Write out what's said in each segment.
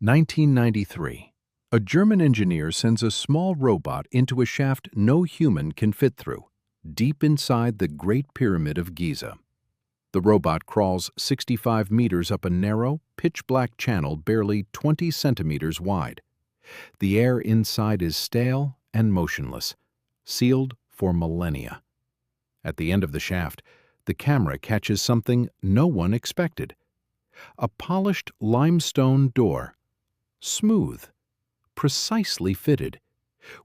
1993. A German engineer sends a small robot into a shaft no human can fit through, deep inside the Great Pyramid of Giza. The robot crawls 65 meters up a narrow, pitch-black channel barely 20 centimeters wide. The air inside is stale and motionless, sealed for millennia. At the end of the shaft, the camera catches something no one expected. A polished limestone door, smooth, precisely fitted,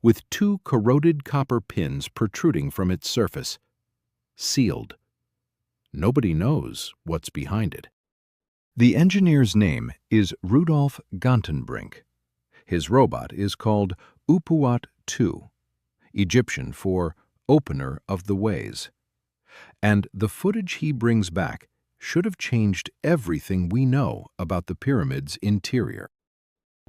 with two corroded copper pins protruding from its surface, sealed. Nobody knows what's behind it. The engineer's name is Rudolf Gantenbrink. His robot is called Upuat II, Egyptian for opener of the ways. And the footage he brings back should have changed everything we know about the pyramid's interior.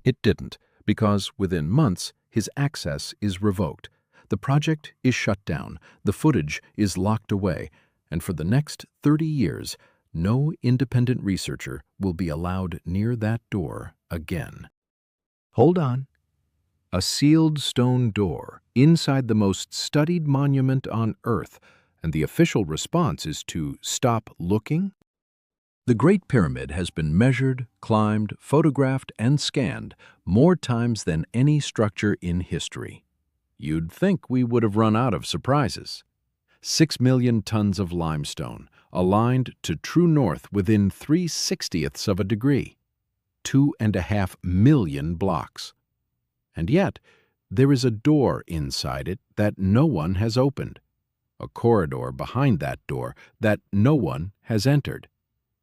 It didn't, because within months his access is revoked. The project is shut down, the footage is locked away, and for the next 30 years, no independent researcher will be allowed near that door again. Hold on. A sealed stone door inside the most studied monument on Earth, and the official response is to stop looking? The Great Pyramid has been measured, climbed, photographed, and scanned more times than any structure in history. You'd think we would have run out of surprises. 6 million tons of limestone, aligned to true north within 3/60ths of a degree. 2.5 million blocks. And yet, there is a door inside it that no one has opened, a corridor behind that door that no one has entered,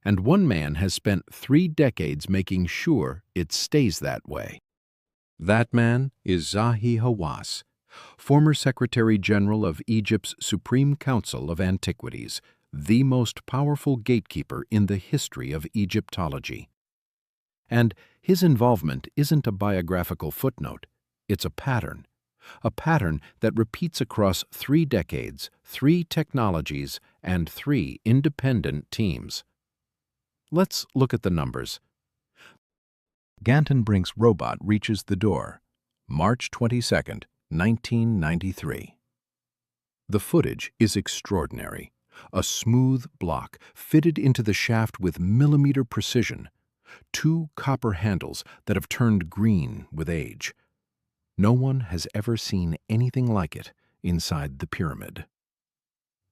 and one man has spent 3 decades making sure it stays that way. That man is Zahihawass, former Secretary General of Egypt's Supreme Council of Antiquities, the most powerful gatekeeper in the history of Egyptology. And his involvement isn't a biographical footnote, it's a pattern that repeats across 3 decades, 3 technologies, and 3 independent teams. Let's look at the numbers. Gantenbrink's robot reaches the door, March 22, 1993. The footage is extraordinary. A smooth block fitted into the shaft with millimeter precision. 2 copper handles that have turned green with age. No one has ever seen anything like it inside the pyramid.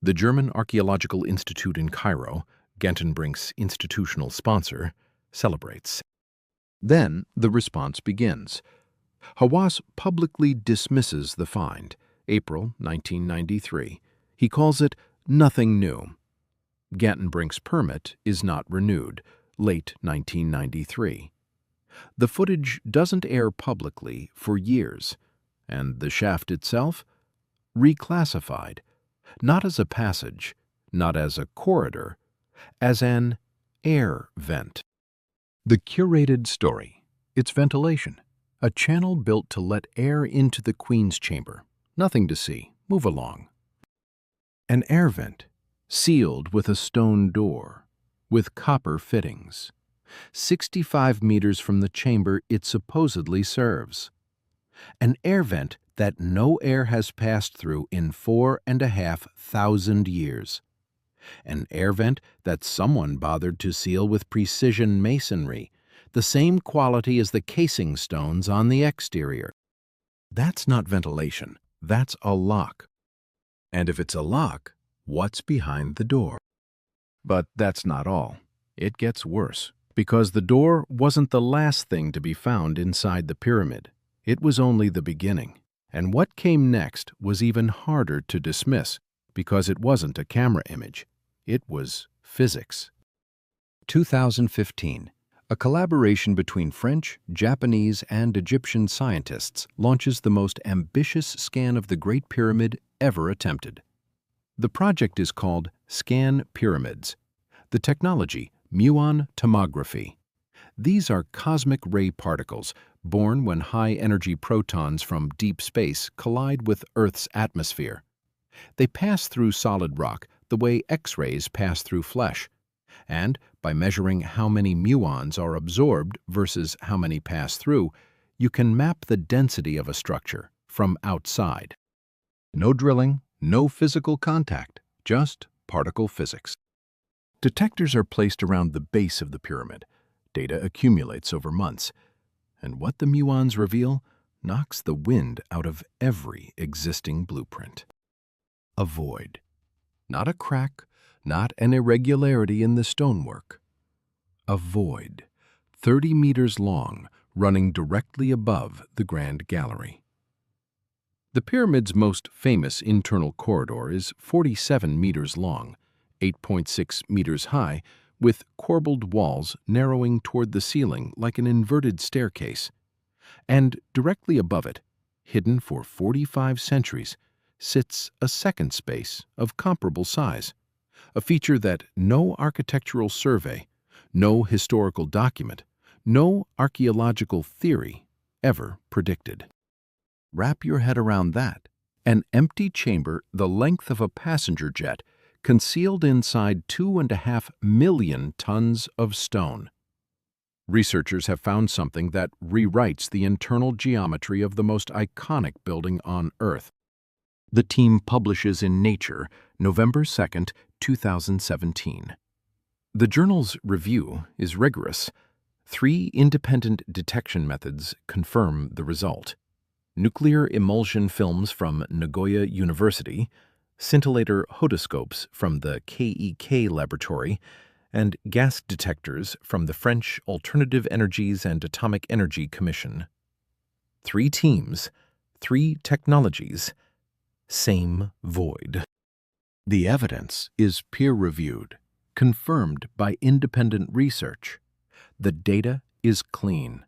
The German Archaeological Institute in Cairo, Gantenbrink's institutional sponsor, celebrates. Then the response begins. Hawass publicly dismisses the find, April 1993. He calls it nothing new. Gantenbrink's permit is not renewed, late 1993. The footage doesn't air publicly for years, and the shaft itself? Reclassified, not as a passage, not as a corridor, as an air vent. The curated story, its ventilation, a channel built to let air into the Queen's chamber. Nothing to see, move along. An air vent, sealed with a stone door, with copper fittings. 65 meters from the chamber it supposedly serves. An air vent that no air has passed through in 4,500 years. An air vent that someone bothered to seal with precision masonry, the same quality as the casing stones on the exterior. That's not ventilation, that's a lock. And if it's a lock, what's behind the door? But that's not all. It gets worse, because the door wasn't the last thing to be found inside the pyramid. It was only the beginning. And what came next was even harder to dismiss, because it wasn't a camera image. It was physics. 2015. A collaboration between French, Japanese, and Egyptian scientists launches the most ambitious scan of the Great Pyramid ever attempted. The project is called ScanPyramids. The technology, muontomography. These are cosmic ray particles born when high-energy protons from deep space collide with Earth's atmosphere. They pass through solid rock the way X-rays pass through flesh, And by measuring how many muons are absorbed versus how many pass through, you can map the density of a structure from outside. No drilling, no physical contact, just particle physics. Detectors are placed around the base of the pyramid. Data accumulates over months. And what the muons reveal knocks the wind out of every existing blueprint. A void. Not a crack, not an irregularity in the stonework. A void, 30 meters long, running directly above the Grand Gallery. The pyramid's most famous internal corridor is 47 meters long, 8.6 meters high, with corbelled walls narrowing toward the ceiling like an inverted staircase. And directly above it, hidden for 45 centuries, sits a second space of comparable size, a feature that no architectural survey, no historical document, no archaeological theory ever predicted. Wrap your head around that. An empty chamber the length of a passenger jet, concealed inside 2.5 million tons of stone. Researchers have found something that rewrites the internal geometry of the most iconic building on Earth. The team publishes in Nature, November 2, 2017. The journal's review is rigorous. 3 independent detection methods confirm the result: nuclear emulsion films from Nagoya University, scintillator hodoscopes from the KEK laboratory, and gas detectors from the French Alternative Energies and Atomic Energy Commission. 3 teams, 3 technologies, same void. The evidence is peer-reviewed, confirmed by independent research. The data is clean.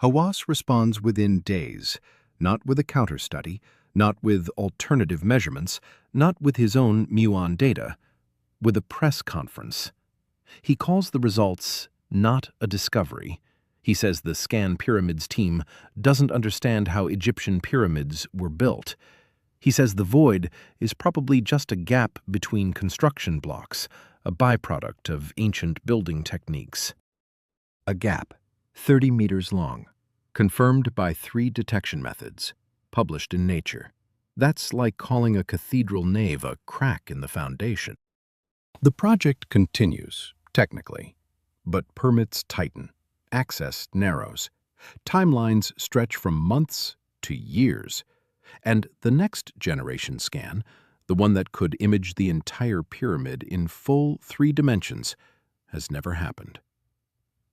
Hawass responds within days, not with a counter-study, not with alternative measurements, not with his own muon data, with a press conference. He calls the results not a discovery. He says the ScanPyramids team doesn't understand how Egyptian pyramids were built. He says the void is probably just a gap between construction blocks, a byproduct of ancient building techniques. A gap, 30 meters long, confirmed by 3 detection methods, published in Nature. That's like calling a cathedral nave a crack in the foundation. The project continues, technically, but permits tighten, access narrows, timelines stretch from months to years, and the next generation scan, the one that could image the entire pyramid in full 3 dimensions, has never happened.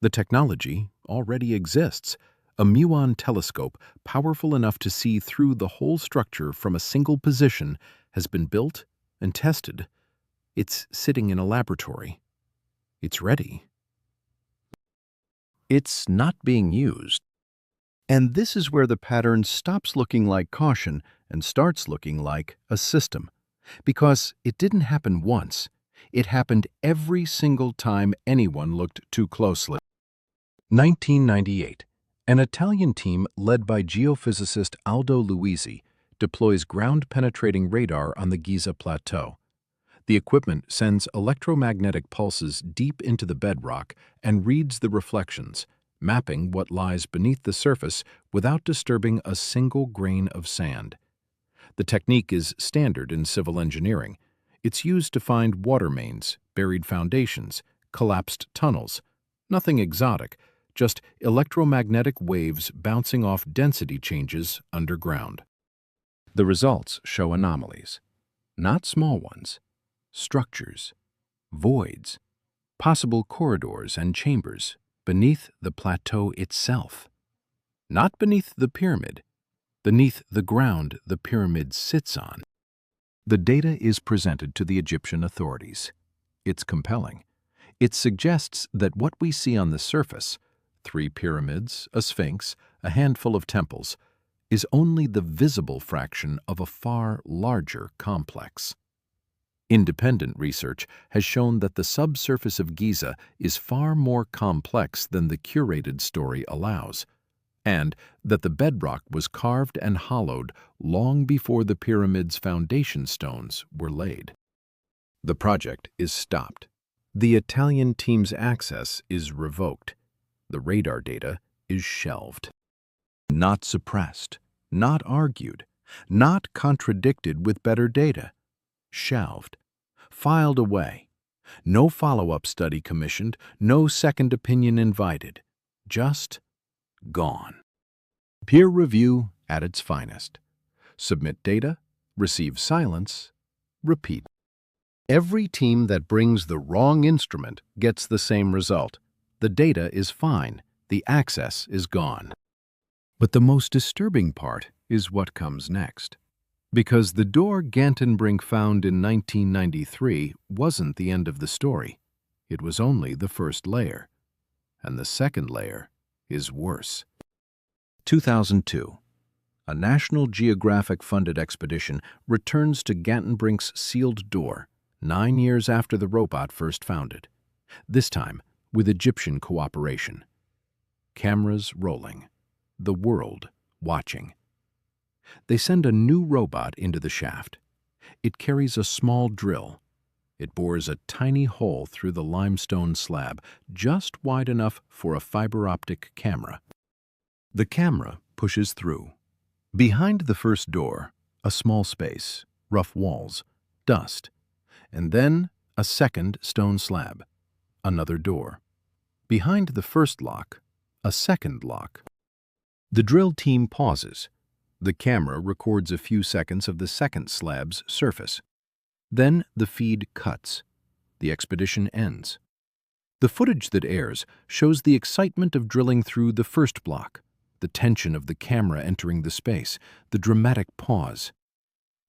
The technology already exists. A muon telescope, powerful enough to see through the whole structure from a single position, has been built and tested. It's sitting in a laboratory. It's ready. It's not being used. And this is where the pattern stops looking like caution and starts looking like a system. Because it didn't happen once. It happened every single time anyone looked too closely. 1998. An Italian team led by geophysicist Aldo Luisi deploys ground-penetrating radar on the Giza Plateau. The equipment sends electromagnetic pulses deep into the bedrock and reads the reflections, mapping what lies beneath the surface without disturbing a single grain of sand. The technique is standard in civil engineering. It's used to find water mains, buried foundations, collapsed tunnels. Nothing exotic, just electromagnetic waves bouncing off density changes underground. The results show anomalies, not small ones, structures, voids, possible corridors and chambers beneath the plateau itself. Not beneath the pyramid, beneath the ground the pyramid sits on. The data is presented to the Egyptian authorities. It's compelling. It suggests that what we see on the surface, 3 pyramids, a sphinx, a handful of temples, is only the visible fraction of a far larger complex. Independent research has shown that the subsurface of Giza is far more complex than the curated story allows, and that the bedrock was carved and hollowed long before the pyramid's foundation stones were laid. The project is stopped. The Italian team's access is revoked. The radar data is shelved. Not suppressed, not argued, not contradicted with better data. Shelved, filed away. No follow-up study commissioned, no second opinion invited. Just gone. Peer review at its finest. Submit data, receive silence, repeat. Every team that brings the wrong instrument gets the same result. The data is fine, the access is gone. But the most disturbing part is what comes next. Because the door Gantenbrink found in 1993 wasn't the end of the story. It was only the first layer. And the second layer is worse. 2002. A National Geographic-funded expedition returns to Gantenbrink's sealed door 9 years after the robot first found it, this time with Egyptian cooperation. Cameras rolling, the world watching. They send a new robot into the shaft. It carries a small drill. It bores a tiny hole through the limestone slab, just wide enough for a fiber-optic camera. The camera pushes through. Behind the first door, a small space, rough walls, dust, and then a second stone slab, another door. Behind the first lock, a second lock. The drill team pauses. The camera records a few seconds of the second slab's surface. Then the feed cuts. The expedition ends. The footage that airs shows the excitement of drilling through the first block, the tension of the camera entering the space, the dramatic pause.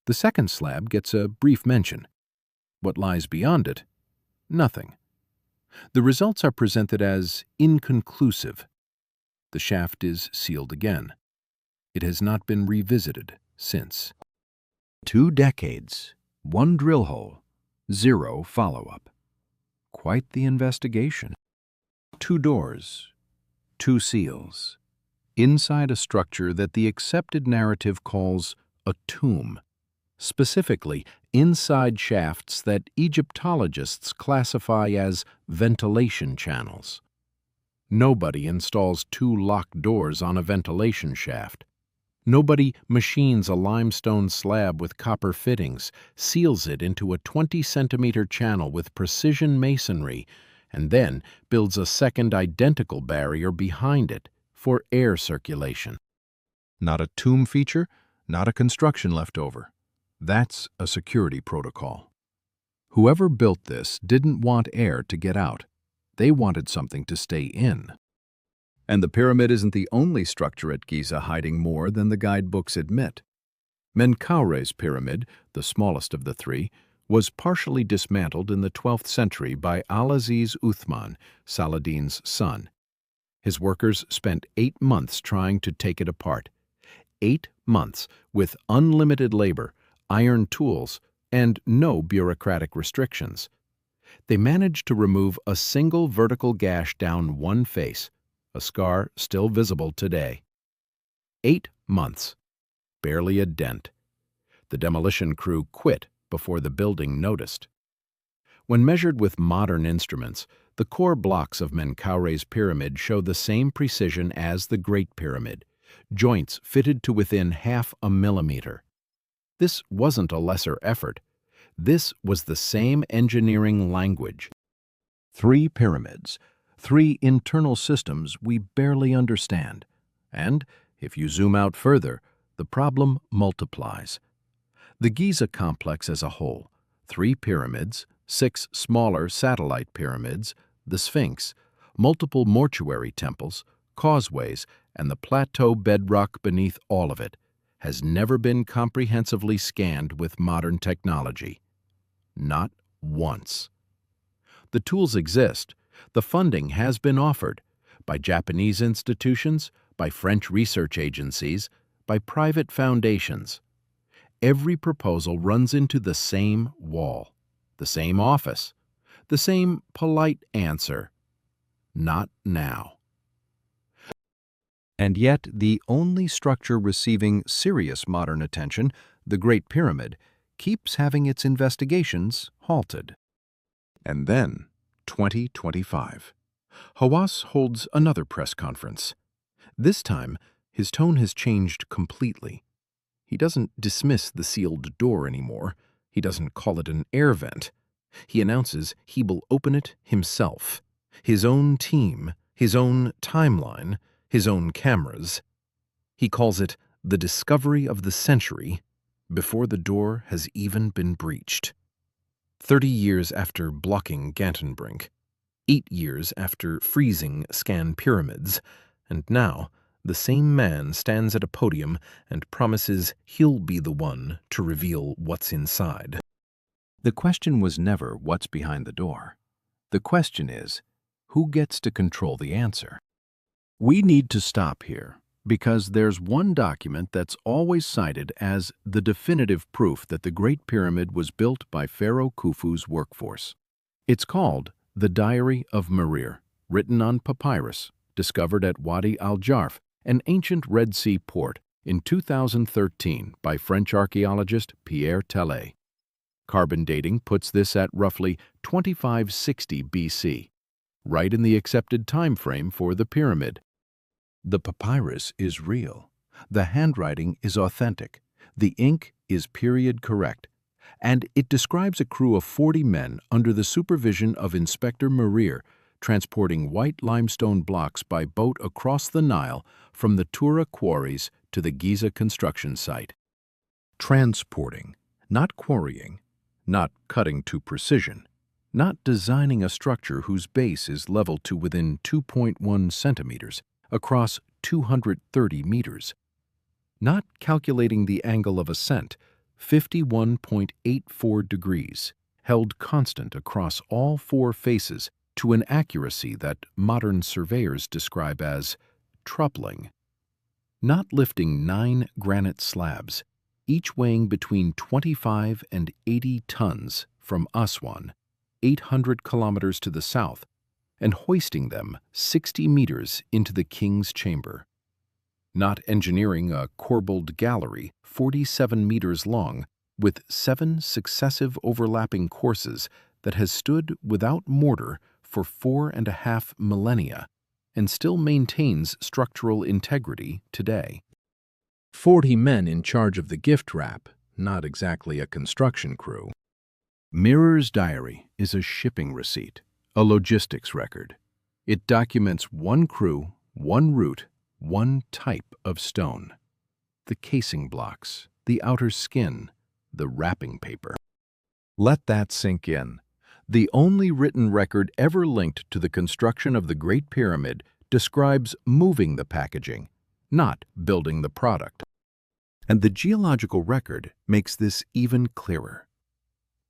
The second slab gets a brief mention. What lies beyond it? Nothing. The results are presented as inconclusive. The shaft is sealed again. It has not been revisited since. 2 decades, 1 drill hole, 0 follow-up. Quite the investigation. 2 doors, 2 seals. Inside a structure that the accepted narrative calls a tomb. Specifically, inside shafts that Egyptologists classify as ventilation channels. Nobody installs 2 locked doors on a ventilation shaft. Nobody machines a limestone slab with copper fittings, seals it into a 20-centimeter channel with precision masonry, and then builds a second identical barrier behind it for air circulation. Not a tomb feature, not a construction leftover. That's a security protocol. Whoever built this didn't want air to get out. They wanted something to stay in. And the pyramid isn't the only structure at Giza hiding more than the guidebooks admit. Menkaure's pyramid, the smallest of the 3, was partially dismantled in the 12th century by Al-Aziz Uthman, Saladin's son. His workers spent 8 months trying to take it apart. 8 months with unlimited labor, iron tools, and no bureaucratic restrictions. They managed to remove a single vertical gash down one face, a scar still visible today. 8 months. Barely a dent. The demolition crew quit before the building noticed. When measured with modern instruments, the core blocks of Menkaure's pyramid show the same precision as the Great Pyramid, joints fitted to within half a millimeter. This wasn't a lesser effort. This was the same engineering language. 3 pyramids, 3 internal systems we barely understand. And, if you zoom out further, the problem multiplies. The Giza complex as a whole, 3 pyramids, 6 smaller satellite pyramids, the Sphinx, multiple mortuary temples, causeways, and the plateau bedrock beneath all of it, has never been comprehensively scanned with modern technology. Not once. The tools exist. The funding has been offered by Japanese institutions, by French research agencies, by private foundations. Every proposal runs into the same wall, the same office, the same polite answer. Not now. And yet, the only structure receiving serious modern attention, the Great Pyramid, keeps having its investigations halted. And then, 2025. Hawass holds another press conference. This time, his tone has changed completely. He doesn't dismiss the sealed door anymore. He doesn't call it an air vent. He announces he will open it himself. His own team, his own timeline, his own cameras. He calls it the discovery of the century before the door has even been breached. 30 years after blocking Gantenbrink, 8 years after freezing ScanPyramids, and now the same man stands at a podium and promises he'll be the one to reveal what's inside. The question was never what's behind the door. The question is, who gets to control the answer? We need to stop here, because there's one document that's always cited as the definitive proof that the Great Pyramid was built by Pharaoh Khufu's workforce. It's called the Diary of Merer, written on papyrus, discovered at Wadi al-Jarf, an ancient Red Sea port, in 2013 by French archaeologist Pierre Tellet. Carbon dating puts this at roughly 2560 BC, right in the accepted time frame for the pyramid. The papyrus is real, the handwriting is authentic, the ink is period correct, and it describes a crew of 40 men under the supervision of Inspector Merer transporting white limestone blocks by boat across the Nile from the Tura quarries to the Giza construction site. Transporting, not quarrying, not cutting to precision, not designing a structure whose base is leveled to within 2.1 centimeters across 230 meters, not calculating the angle of ascent, 51.84 degrees, held constant across all 4 faces to an accuracy that modern surveyors describe as troubling. Not lifting 9 granite slabs, each weighing between 25 and 80 tons from Aswan, 800 kilometers to the south, and hoisting them 60 meters into the king's chamber. Not engineering a corbelled gallery 47 meters long with 7 successive overlapping courses that has stood without mortar for 4.5 millennia and still maintains structural integrity today. 40 men in charge of the gift wrap, not exactly a construction crew. Merer's diary is a shipping receipt, a logistics record. It documents one crew, one route, one type of stone. The casing blocks, the outer skin, the wrapping paper. Let that sink in. The only written record ever linked to the construction of the Great Pyramid describes moving the packaging, not building the product. And the geological record makes this even clearer.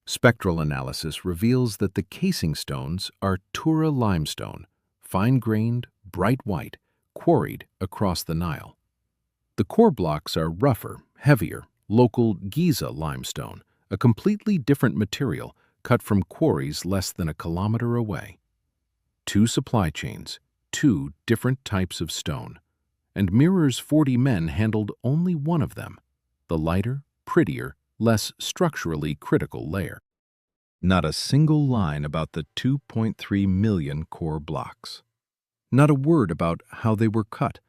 Spectral analysis reveals that the casing stones are Tura limestone, fine-grained, bright white, quarried across the Nile. The core blocks are rougher, heavier, local Giza limestone, a completely different material cut from quarries less than a kilometer away. 2 supply chains, 2 different types of stone, and Merer's 40 men handled only one of them, the lighter, prettier, less structurally critical layer. Not a single line about the 2.3 million core blocks. Not a word about how they were cut.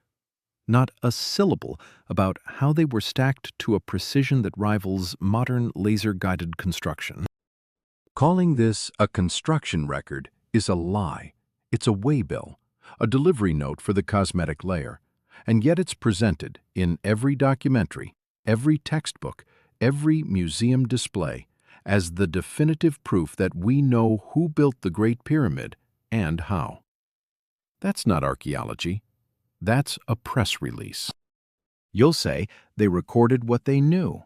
Not a syllable about how they were stacked to a precision that rivals modern laser-guided construction. Calling this a construction record is a lie. It's a waybill, a delivery note for the cosmetic layer, and yet it's presented in every documentary, every textbook, every museum display as the definitive proof that we know who built the Great Pyramid and how. That's not archaeology. That's a press release. You'll say they recorded what they knew.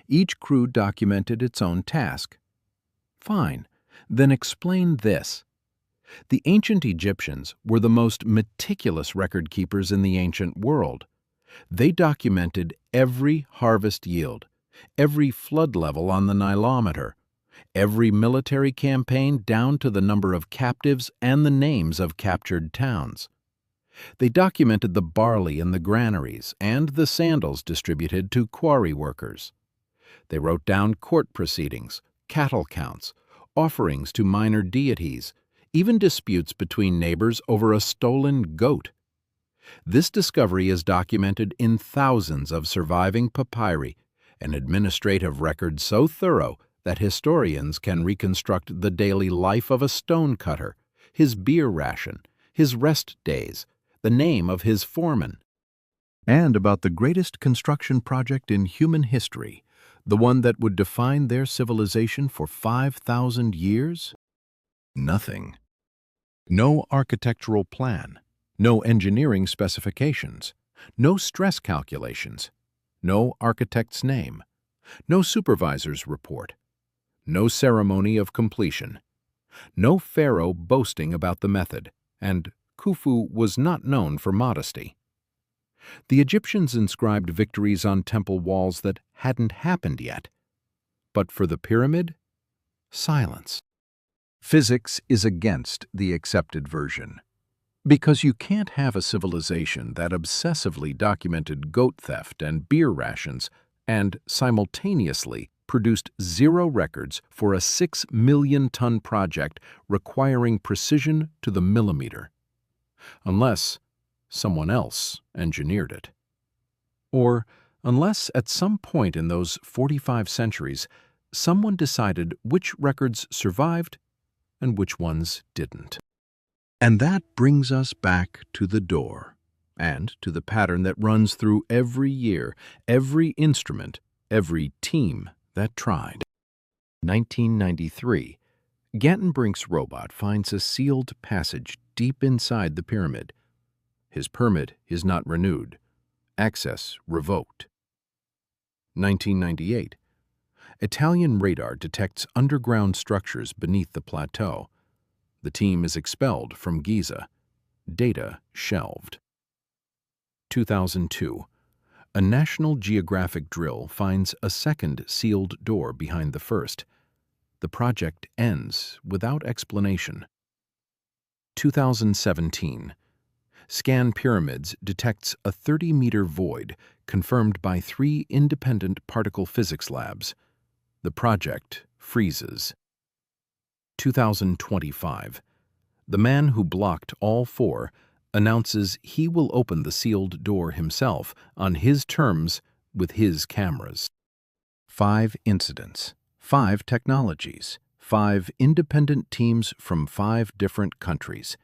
Each crew documented its own task. Fine, then explain this. The ancient Egyptians were the most meticulous record keepers in the ancient world. They documented every harvest yield, every flood level on the Nilometer, every military campaign down to the number of captives and the names of captured towns. They documented the barley in the granaries and the sandals distributed to quarry workers. They wrote down court proceedings, cattle counts, offerings to minor deities, even disputes between neighbors over a stolen goat. This discovery is documented in thousands of surviving papyri, an administrative record so thorough that historians can reconstruct the daily life of a stonecutter, his beer ration, his rest days, the name of his foreman, and about the greatest construction project in human history, the one that would define their civilization for 5,000 years? Nothing. No architectural plan, no engineering specifications, no stress calculations, no architect's name, no supervisor's report, no ceremony of completion, no pharaoh boasting about the method, and Khufu was not known for modesty. The Egyptians inscribed victories on temple walls that hadn't happened yet. But for the pyramid, silence. Physics is against the accepted version. Because you can't have a civilization that obsessively documented goat theft and beer rations and simultaneously produced zero records for a 6 million ton project requiring precision to the millimeter. Unless someone else engineered it. Or unless at some point in those 45 centuries, someone decided which records survived and which ones didn't. And that brings us back to the door, and to the pattern that runs through every year, every instrument, every team that tried. 1993, Gantenbrink's robot finds a sealed passage deep inside the pyramid. His permit is not renewed. Access revoked. 1998, Italian radar detects underground structures beneath the plateau. The team is expelled from Giza. Data shelved. 2002, a National Geographic drill finds a second sealed door behind the first. The project ends without explanation. 2017, ScanPyramids detects a 30-meter void confirmed by 3 independent particle physics labs. The project freezes. 2025, the man who blocked all 4 announces he will open the sealed door himself on his terms with his cameras. 5 incidents, 5 technologies, 5 independent teams from 5 different countries.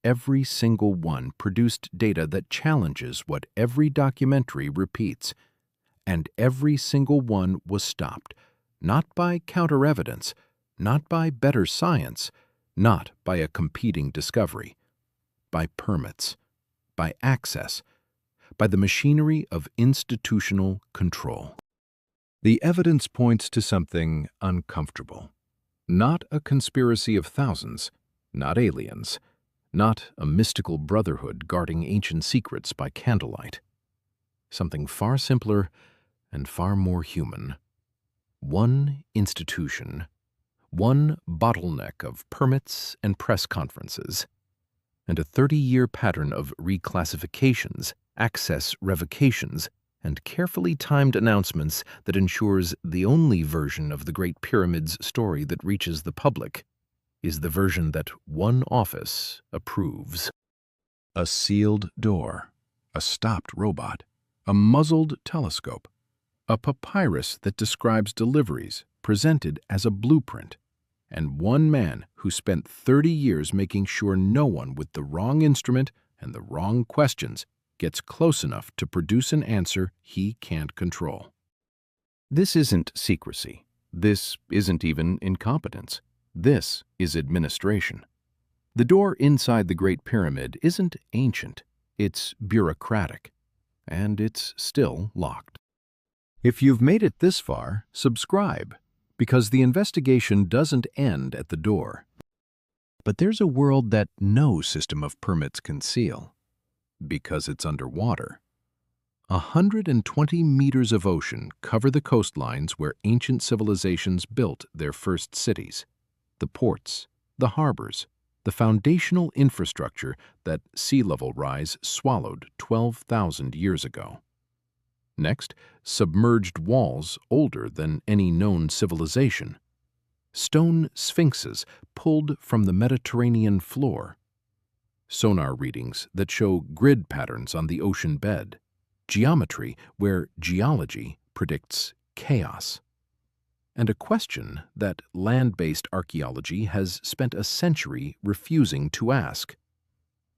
Every single one produced data that challenges what every documentary repeats. And every single one was stopped, not by counter-evidence, not by better science, not by a competing discovery, by permits, by access, by the machinery of institutional control. The evidence points to something uncomfortable. Not a conspiracy of thousands, not aliens, not a mystical brotherhood guarding ancient secrets by candlelight. Something far simpler and far more human. One institution, one bottleneck of permits and press conferences, and a 30-year pattern of reclassifications, access revocations, and carefully timed announcements that ensures the only version of the Great Pyramid's story that reaches the public is the version that one office approves. A sealed door, a stopped robot, a muzzled telescope, a papyrus that describes deliveries presented as a blueprint, and one man who spent 30 years making sure no one with the wrong instrument and the wrong questions gets close enough to produce an answer he can't control. This isn't secrecy. This isn't even incompetence. This is administration. The door inside the Great Pyramid isn't ancient. It's bureaucratic. And it's still locked. If you've made it this far, subscribe, because the investigation doesn't end at the door. But there's a world that no system of permits can seal, because it's underwater. 120 meters of ocean cover the coastlines where ancient civilizations built their first cities, the ports, the harbors, the foundational infrastructure that sea level rise swallowed 12,000 years ago. Next, submerged walls older than any known civilization. stone sphinxes pulled from the Mediterranean floor, sonar readings that show grid patterns on the ocean bed, geometry where geology predicts chaos, and a question that land-based archaeology has spent a century refusing to ask.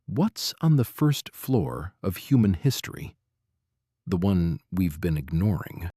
What's on the first floor of human history? The one we've been ignoring.